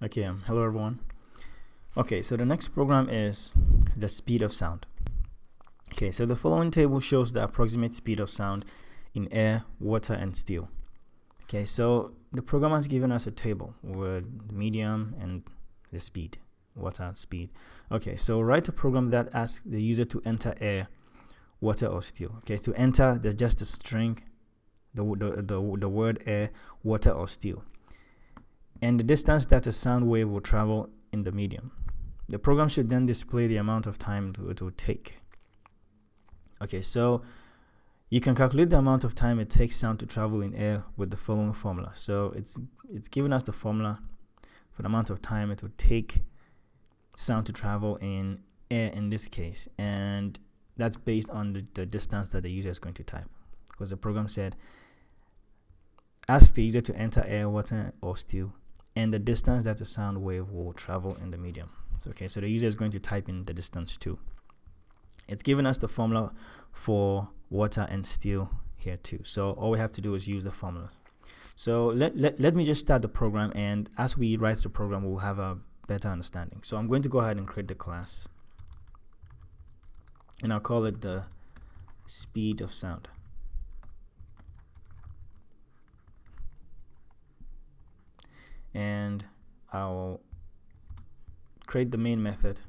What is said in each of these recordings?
Okay, hello everyone. Okay, so the next program is the speed of sound. Okay, so the following table shows the approximate speed of sound in air, water, and steel. Okay, so the program has given us a table with the medium and the speed, water speed. Okay, so write a program that asks the user to enter air, water, or steel. Okay, to enter, there's just a string, the word air, water, or steel, and the distance that a sound wave will travel in the medium. The program should then display the amount of time it will take. Okay, so you can calculate the amount of time it takes sound to travel in air with the following formula. So it's given us the formula for the amount of time it would take sound to travel in air in this case, and that's based on the distance that the user is going to type, because the program said ask the user to enter air, water, or steel, and the distance that the sound wave will travel in the medium. So, okay, so the user is going to type in the distance too. It's given us the formula for water and steel here too. So all we have to do is use the formulas. So let me just start the program, and as we write the program, we'll have a better understanding. So I'm going to go ahead and create the class, and I'll call it the speed of sound. And I'll create the main method,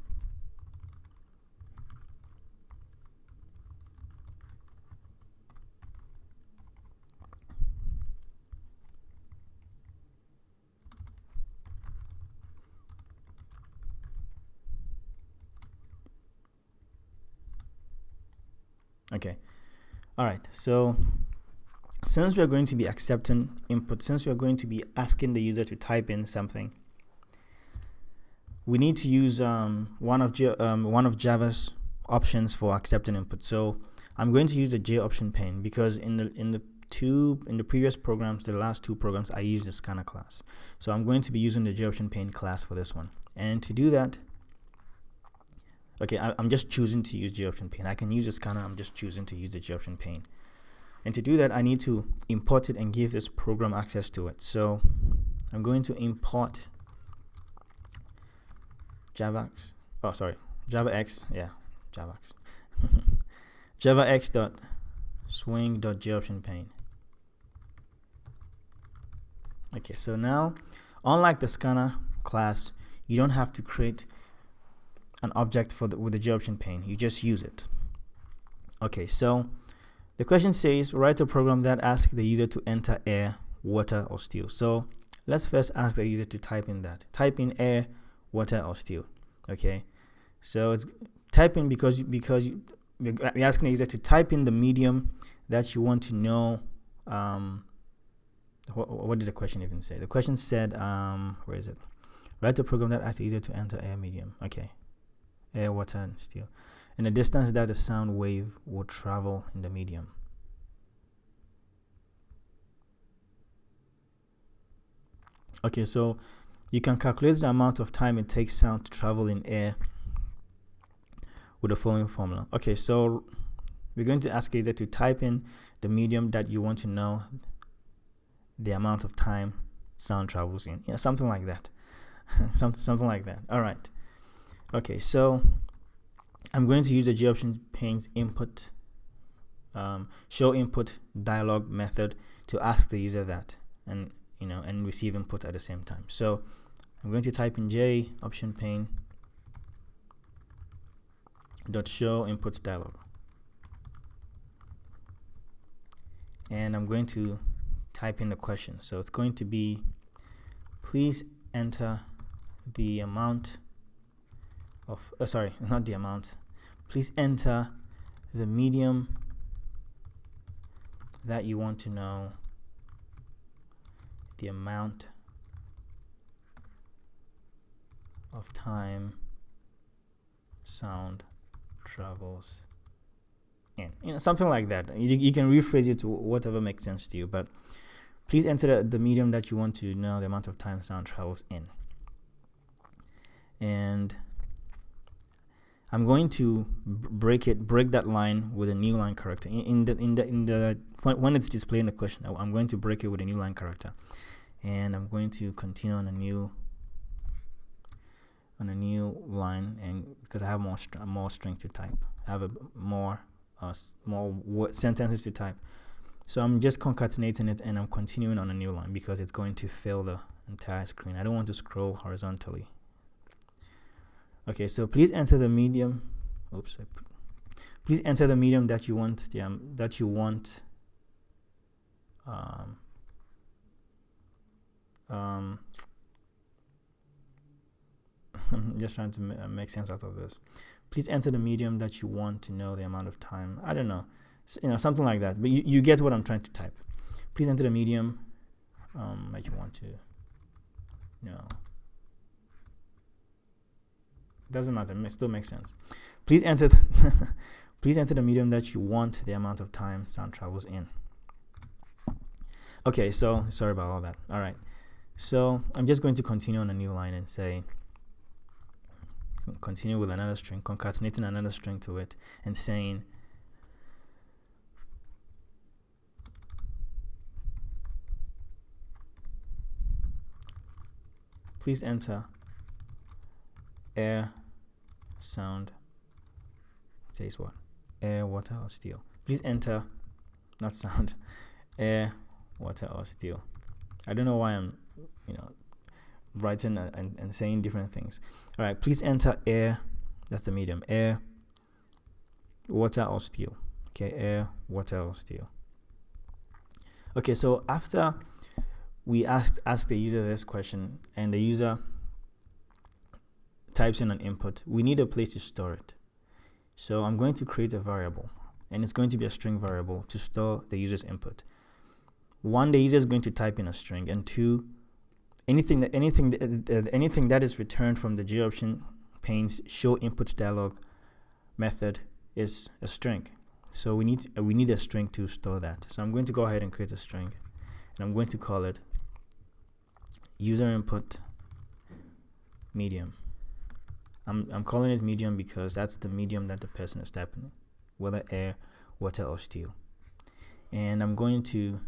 okay. All right, so since we're going to be accepting input, since we're going to be asking the user to type in something, we need to use one of Java's options for accepting input. So I'm going to use the J option pane, because in the previous programs, the last two programs, I used the scanner class. So I'm going to be using the J option pane class for this one. And to do that, okay, I'm just choosing to use J option pane. I can use the scanner. I'm just choosing to use the J option pane. And to do that, I need to import it and give this program access to it. So I'm going to import JavaX. Oh, sorry, JavaX. Yeah, JavaX. javax.swing.joptionPane. Okay, so now, unlike the scanner class, you don't have to create an object with the joptionPane. You just use it. Okay, so the question says write a program that asks the user to enter air, water, or steel. So let's first ask the user to type in that. Type in air, water, or steel. Okay, so it's typing because we're asking the user to type in the medium that you want to know. What did the question even say? The question said, where is it? Write a program that asks the user to enter air medium. Okay, air, water, and steel, and the distance that the sound wave will travel in the medium. Okay, so you can calculate the amount of time it takes sound to travel in air with the following formula. Okay, so we're going to ask the user to type in the medium that you want to know the amount of time sound travels in. Yeah, something like that. something like that. All right. Okay, so I'm going to use the joptionPane's input, show input dialog method to ask the user that, and and receive input at the same time. So I'm going to type in joptionPane dot show inputs dialog, and I'm going to type in the question. So it's going to be, please enter the amount of sorry, not the amount, please enter the medium that you want to know the amount of time sound travels in. Something like that. You can rephrase it to whatever makes sense to you, but please enter the medium that you want to know the amount of time sound travels in. And I'm going to break that line with a new line character. When it's displaying the question, I'm going to break it with a new line character, and I'm going to continue on a new because I have more string to type. I have more sentences to type. So I'm just concatenating it, and I'm continuing on a new line because it's going to fill the entire screen. I don't want to scroll horizontally. Okay, so please enter the medium. Oops. Please enter the medium that you want. I'm just trying to make sense out of this. Please enter the medium that you want to know the amount of time. I don't know, something like that. But you get what I'm trying to type. Please enter the medium that you want to know. Doesn't matter. It still makes sense. Please enter please enter the medium that you want the amount of time sound travels in. Okay, so sorry about all that. All right, so I'm just going to continue on a new line and say, continue with another string, concatenating another string to it, and saying, please enter air, sound, says what? Air, water, or steel. Please enter, not sound, air, water, or steel. I don't know why I'm, writing and saying different things. All right, please enter air, that's the medium, air, water, or steel. Okay, air, water, or steel. Okay, so after we ask the user this question and the user types in an input, we need a place to store it. So I'm going to create a variable, and it's going to be a string variable to store the user's input. One, the user is going to type in a string, and two, anything that is returned from the GOption pane's show input dialog method is a string. So we need a string to store that. So I'm going to go ahead and create a string, and I'm going to call it user input medium. I'm calling it medium because that's the medium that the person is typing, whether air, water, or steel. And I'm going to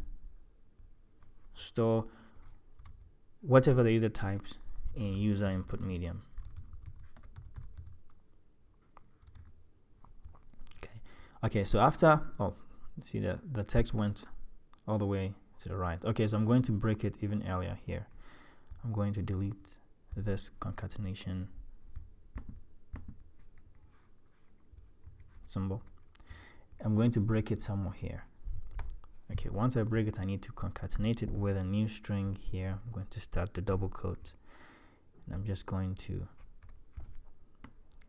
store whatever the user types in user input medium. Okay, so after, see the text went all the way to the right. Okay, so I'm going to break it even earlier here. I'm going to delete this concatenation symbol. I'm going to break it somewhere here. Okay, once I break it, I need to concatenate it with a new string here. I'm going to start the double quote, and I'm just going to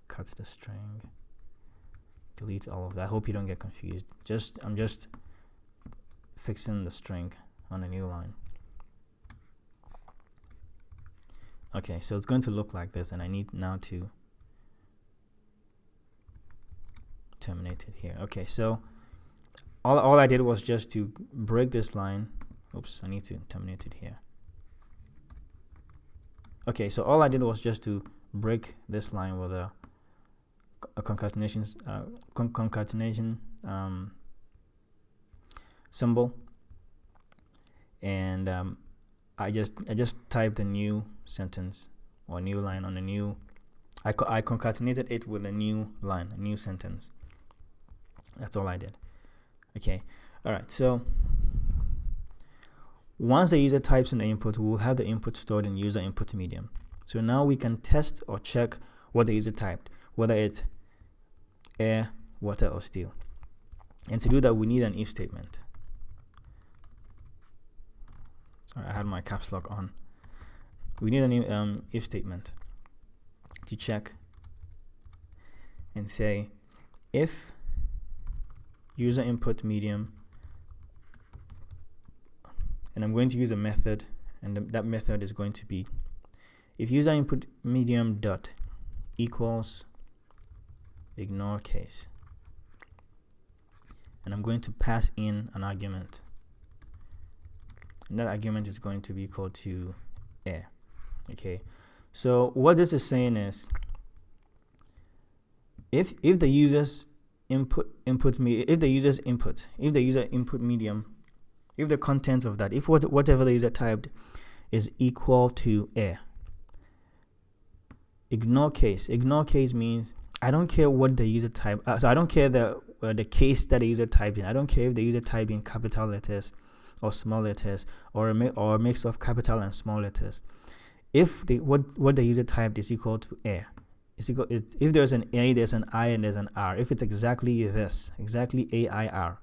cut the string, delete all of that. I hope you don't get confused. I'm just fixing the string on a new line. Okay, so it's going to look like this, and I need now to terminate it here. Okay, so all I did was just to break this line. Oops, I need to terminate it here. Okay, so all I did was just to break this line with a concatenation symbol, and I just typed a new sentence or new line on a new. I concatenated it with a new line, a new sentence. That's all I did. Okay, all right. So once the user types in the input, we will have the input stored in user input medium. So now we can test or check what the user typed, whether it's air, water, or steel. And to do that, we need an if statement. Sorry, I had my caps lock on. We need an if statement to check and say if user input medium, and I'm going to use a method, and that method is going to be if user input medium dot equals ignore case, and I'm going to pass in an argument, and that argument is going to be equal to air. Okay, so what this is saying is if the user input medium, if the content of that, if whatever the user typed is equal to air, ignore case means I don't care what the user type. So I don't care the case that the user typed in. I don't care if the user typed in capital letters or small letters or a mix of capital and small letters. If what the user typed is equal to air, if there's an A, there's an I, and there's an R. If it's exactly this, exactly AIR,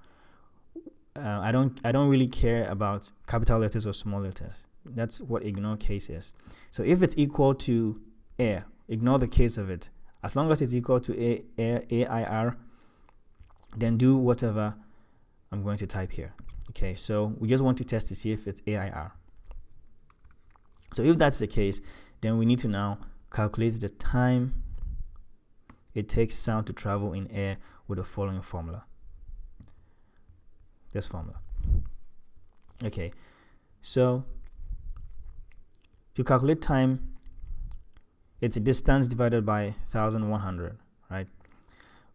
I don't really care about capital letters or small letters. That's what ignore case is. So if it's equal to air, ignore the case of it. As long as it's equal to AIR, then do whatever I'm going to type here. Okay, so we just want to test to see if it's AIR. So if that's the case, then we need to now calculate the time it takes sound to travel in air with the following formula. This formula. Okay, so to calculate time, it's a distance divided by 1100, right?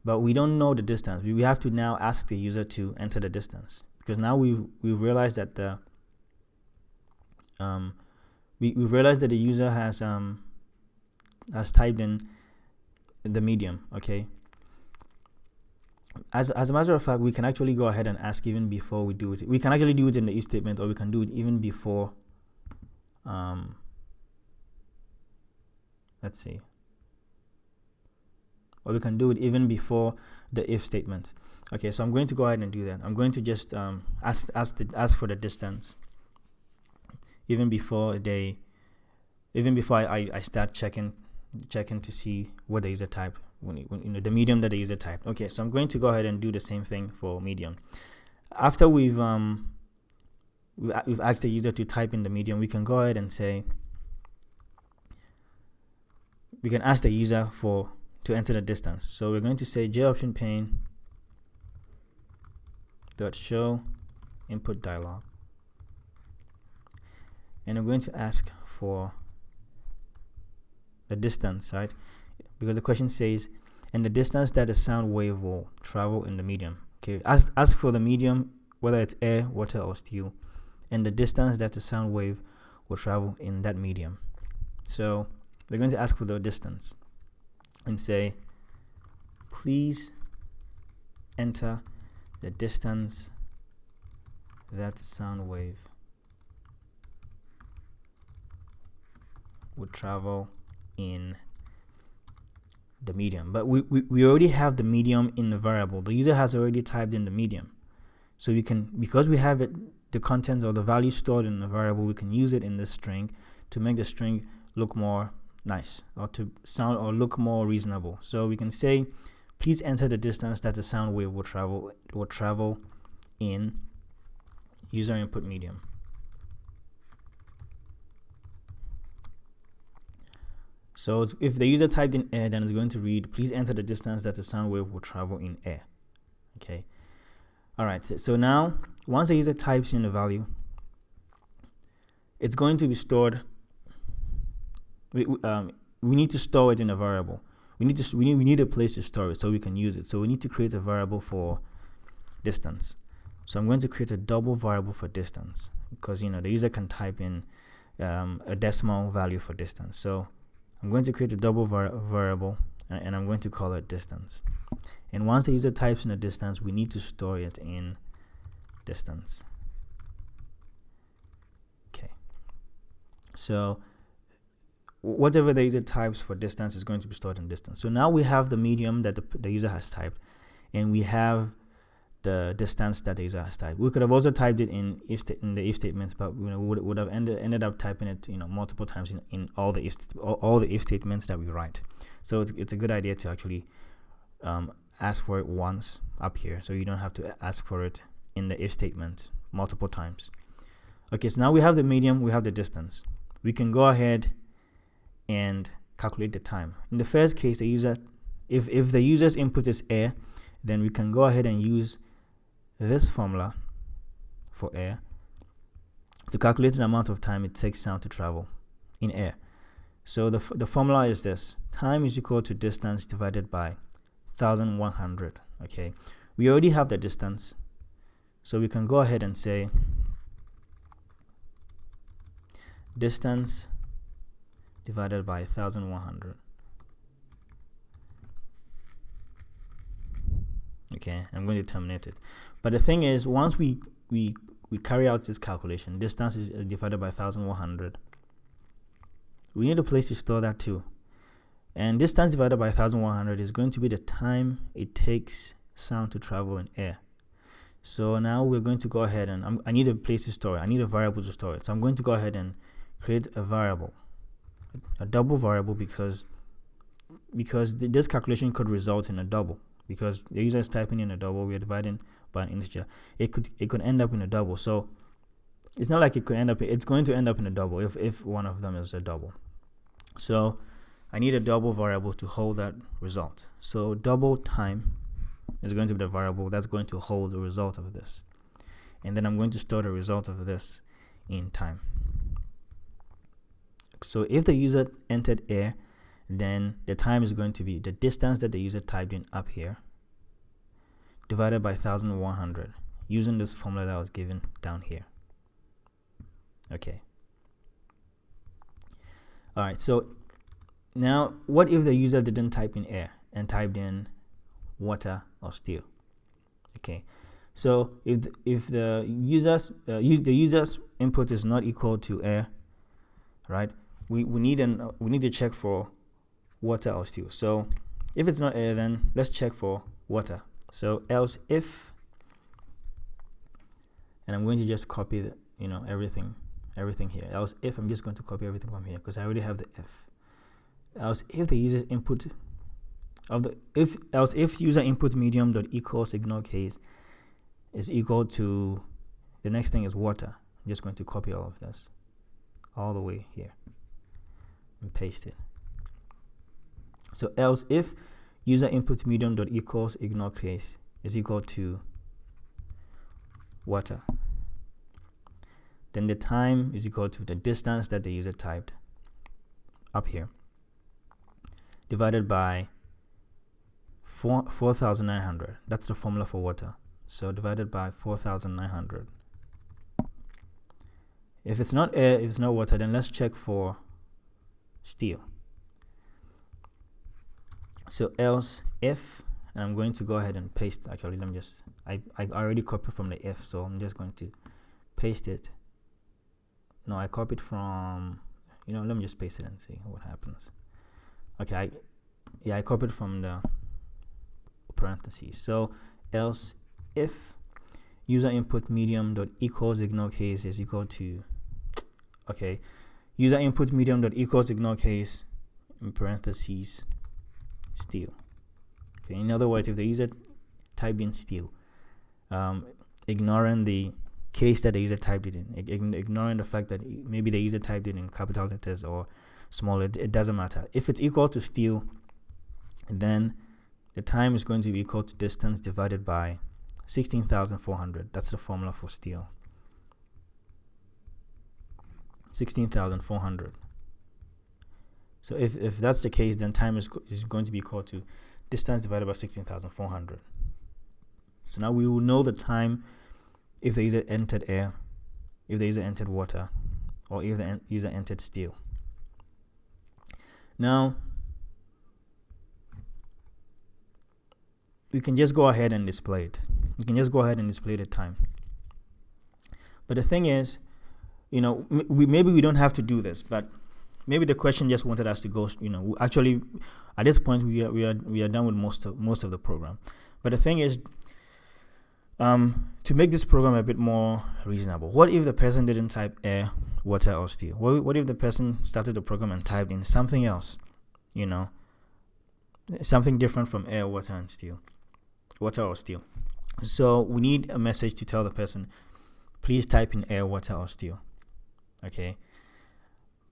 But we don't know the distance. We have to now ask the user to enter the distance, because now we've realized that the we've realized that the user has typed in the medium. Okay. As a matter of fact, we can actually go ahead and ask even before we do it. We can actually do it in the if statement, or we can do it even before. Let's see. Or we can do it even before the if statement. Okay, so I'm going to go ahead and do that. I'm going to just ask for the distance even before I start checking to see what the user typed, when the medium that the user typed. Okay, so I'm going to go ahead and do the same thing for medium. After we've asked the user to type in the medium, we can go ahead and say, we can ask the user to enter the distance. So we're going to say JOptionPane .show input dialog, and I'm going to ask for the distance, right? Because the question says, and the distance that the sound wave will travel in the medium. Okay, ask for the medium, whether it's air, water, or steel, and the distance that the sound wave will travel in that medium. So we're going to ask for the distance and say, please enter the distance that the sound wave would travel in the medium. But we already have the medium in the variable. The user has already typed in the medium, so we can, because we have it, the contents or the value stored in the variable, we can use it in the string to make the string look more nice, or to sound or look more reasonable. So we can say, please enter the distance that the sound wave will travel in user input medium. So if the user typed in air, then it's going to read, please enter the distance that the sound wave will travel in air. Okay. All right. So now, once the user types in the value, it's going to be stored. We need to store it in a variable. We need a place to store it so we can use it. So we need to create a variable for distance. So I'm going to create a double variable for distance, because the user can type in a decimal value for distance. So I'm going to create a double variable, and I'm going to call it distance. And once the user types in a distance, we need to store it in distance. Okay. So whatever the user types for distance is going to be stored in distance. So now we have the medium that the user has typed, and we have the distance that the user has typed. We could have also typed it in the if statements, but we would have ended up typing it multiple times in all the if statements that we write. So it's a good idea to actually ask for it once up here, so you don't have to ask for it in the if statement multiple times. Okay, so now we have the medium, we have the distance. We can go ahead and calculate the time. In the first case, the user, if the user's input is air, then we can go ahead and use this formula for air to calculate the amount of time it takes sound to travel in air. So the formula is this: time is equal to distance divided by 1100. Okay, we already have the distance, so we can go ahead and say distance divided by 1100. Okay, I'm going to terminate it. But the thing is, once we carry out this calculation, distance is divided by 1100. We need a place to store that too. And distance divided by 1100 is going to be the time it takes sound to travel in air. So now we're going to go ahead and I need a place to store it. I need a variable to store it. So I'm going to go ahead and create a variable, a double variable, because this calculation could result in a double. Because the user is typing in a double, we are dividing by an integer. It could end up in a double. So it's not like it could end up. It's going to end up in a double if one of them is a double. So I need a double variable to hold that result. So double time is going to be the variable that's going to hold the result of this. And then I'm going to store the result of this in time. So if the user entered air, then the time is going to be the distance that the user typed in up here divided by 1100 using this formula that was given down here. Okay. All right, so now what if the user didn't type in air and typed in water or steel? Okay, so if the user's input is not equal to air, right, we need to check for water or steel. So if it's not air, then let's check for water. So else if, and I'm going to just copy the everything here. Else if, I'm just going to copy everything from here because I already have the if. Else if the user's input of the if user input medium dot equals ignore case is equal to, the next thing is water. I'm just going to copy all of this all the way here and paste it. So else if user input medium dot equals ignore case is equal to water, then the time is equal to the distance that the user typed up here divided by 4,900. That's the formula for water. So divided by 4,900. If it's not air, if it's not water, then let's check for steel. So else if, and I'm going to go ahead and paste. Actually, let me just, I already copied from the if, so I'm just going to paste it. No, I copied from, let me just paste it and see what happens. Okay, I copied from the parentheses. So else if user input medium dot equals ignore case is equal to, okay, user input medium dot equals ignore case in parentheses steel. Okay, in other words, if the user typed in steel, ignoring the case that the user typed it in, ignoring the fact that maybe the user typed it in capital letters or small, it doesn't matter. If it's equal to steel, then the time is going to be equal to distance divided by 16,400. That's the formula for steel. 16,400. So if that's the case, then time is going to be equal to distance divided by 16,400. So now we will know the time if the user entered air, if the user entered water, or if the user entered steel. Now we can just go ahead and display it. You can just go ahead and display the time. But the thing is, maybe we don't have to do this, but maybe the question just wanted us to go. Actually, at this point we are done with most of the program. But the thing is, to make this program a bit more reasonable, what if the person didn't type air, water, or steel? What if the person started the program and typed in something else? Something different from air, water, and steel, water or steel. So we need a message to tell the person, please type in air, water, or steel. Okay.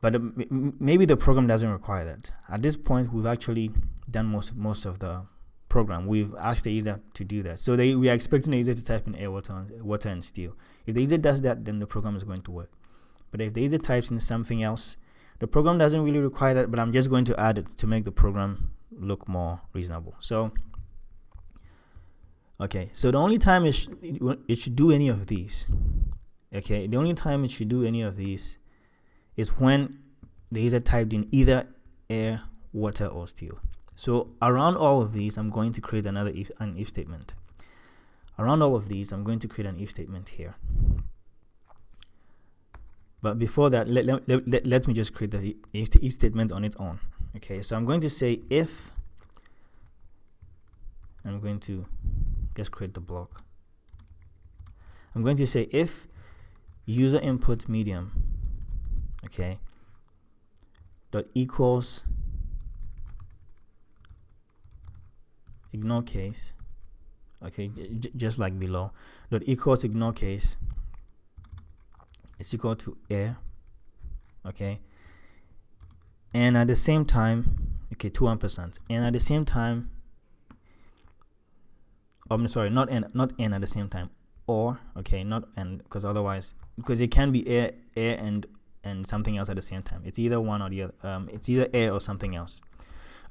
But maybe the program doesn't require that. At this point, we've actually done most of the program. We've asked the user to do that. So we are expecting the user to type in air, water, and steel. If the user does that, then the program is going to work. But if the user types in something else, the program doesn't really require that, but I'm just going to add it to make the program look more reasonable. So, okay, so the only time it should do any of these, okay, the only time it should do any of these is when the user typed in either air, water, or steel. So around all of these, I'm going to create an if statement. around all of these, I'm going to create an if statement here. But before that, let me just create the if statement on its own. Okay, so I'm going to say if, I'm going to just create the block. I'm going to say if user input medium, okay, dot equals ignore case, okay, just like below, dot equals ignore case is equal to air, okay, and at the same time, okay, 2%, and at the same time, I'm sorry, not n at the same time, or, okay, not n, because otherwise, because it can be air and something else at the same time. It's either one or the other. It's either air or something else.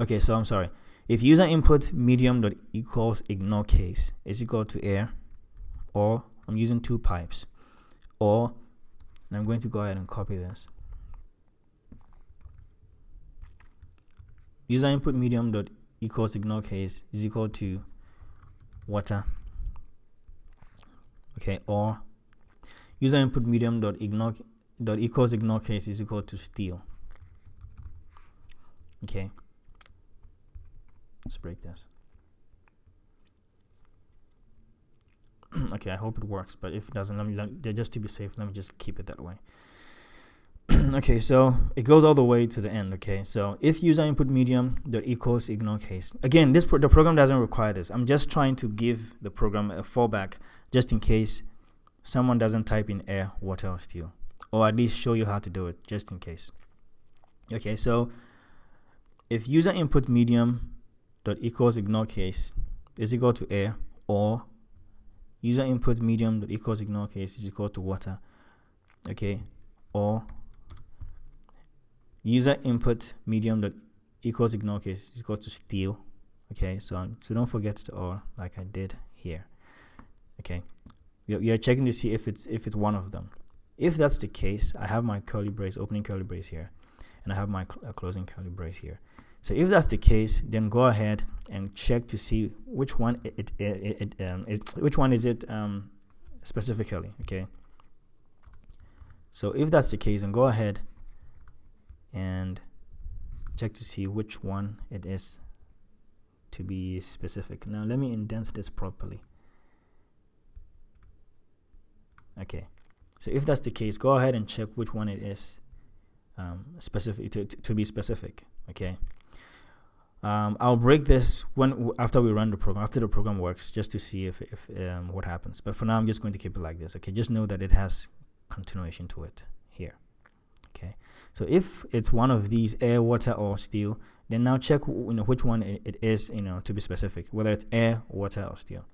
Okay, so I'm sorry. If user input medium dot equals ignore case is equal to air, or I'm using two pipes, or, and I'm going to go ahead and copy this. User input medium dot equals ignore case is equal to water, okay, or user input medium dot equals ignore case is equal to steel. Okay, let's break this. Okay, I hope it works, but if it doesn't, just to be safe, let me just keep it that way. Okay, so it goes all the way to the end. Okay, so if user input medium dot equals ignore case, again, the program doesn't require this. I'm just trying to give the program a fallback just in case someone doesn't type in air, water, or steel, or at least show you how to do it just in case. Okay, so if user input medium dot equals ignore case is equal to air, or user input medium dot equals ignore case is equal to water, okay, or user input medium dot equals ignore case is equal to steel, okay, so don't forget the or like I did here. Okay, you're checking to see if it's one of them. If that's the case, I have my curly brace, opening curly brace here, and I have my closing curly brace here. So if that's the case, then go ahead and check to see which one which one is it specifically. Okay, so if that's the case, then go ahead and check to see which one it is to be specific. Now let me indent this properly. Okay, so if that's the case, go ahead and check which one it is specific to be specific. Okay, I'll break this after we run the program, after the program works, just to see if what happens. But for now, I'm just going to keep it like this. Okay, just know that it has continuation to it here. Okay, so if it's one of these, air, water, or steel, then now check which one it is to be specific, whether it's air, water, or steel.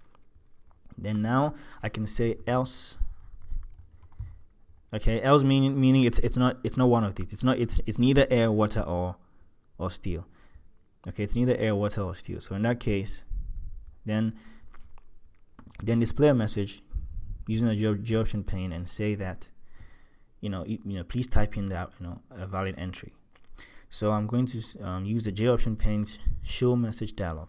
Then now I can say else. Okay, else meaning it's not one of these. It's neither air, water, or steel. Okay, it's neither air, water, or steel. So in that case, then display a message using a GeoOption pane and say that please type in that a valid entry. So I'm going to use the GeoOption pane's show message dialog.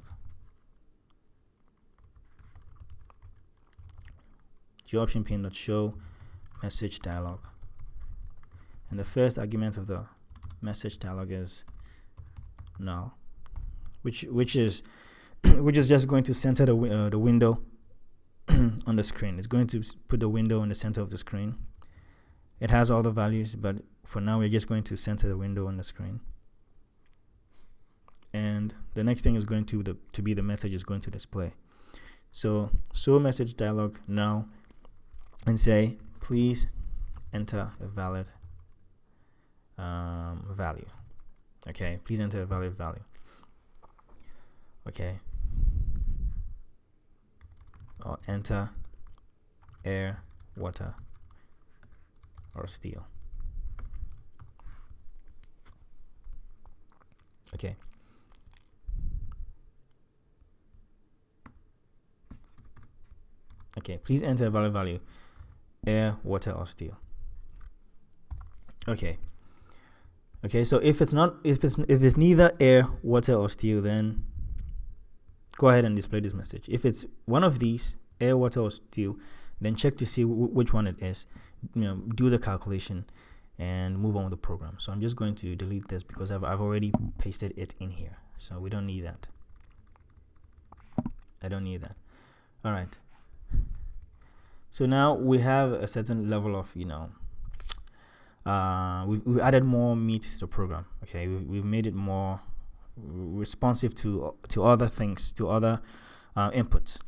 GeoOption pane.show message dialog, and the first argument of the message dialog is null, which is just going to center the window on the screen. It's going to put the window in the center of the screen. It has all the values, but for now we're just going to center the window on the screen. And the next thing is going to be the message is going to display. So show message dialog null, and say please enter a valid value. Okay, please enter a valid value. Okay, or enter air, water, or steel. Okay, please enter a valid value, air, water, or steel. Okay, so if it's neither air, water, or steel, then go ahead and display this message. If it's one of these, air, water, or steel, then check to see which one it is. Do the calculation and move on with the program. So I'm just going to delete this because I've already pasted it in here, so we don't need that. I don't need that. All right. So now we have a certain level of, we've added more meat to the program. Okay, we've made it more responsive to other things, to other inputs.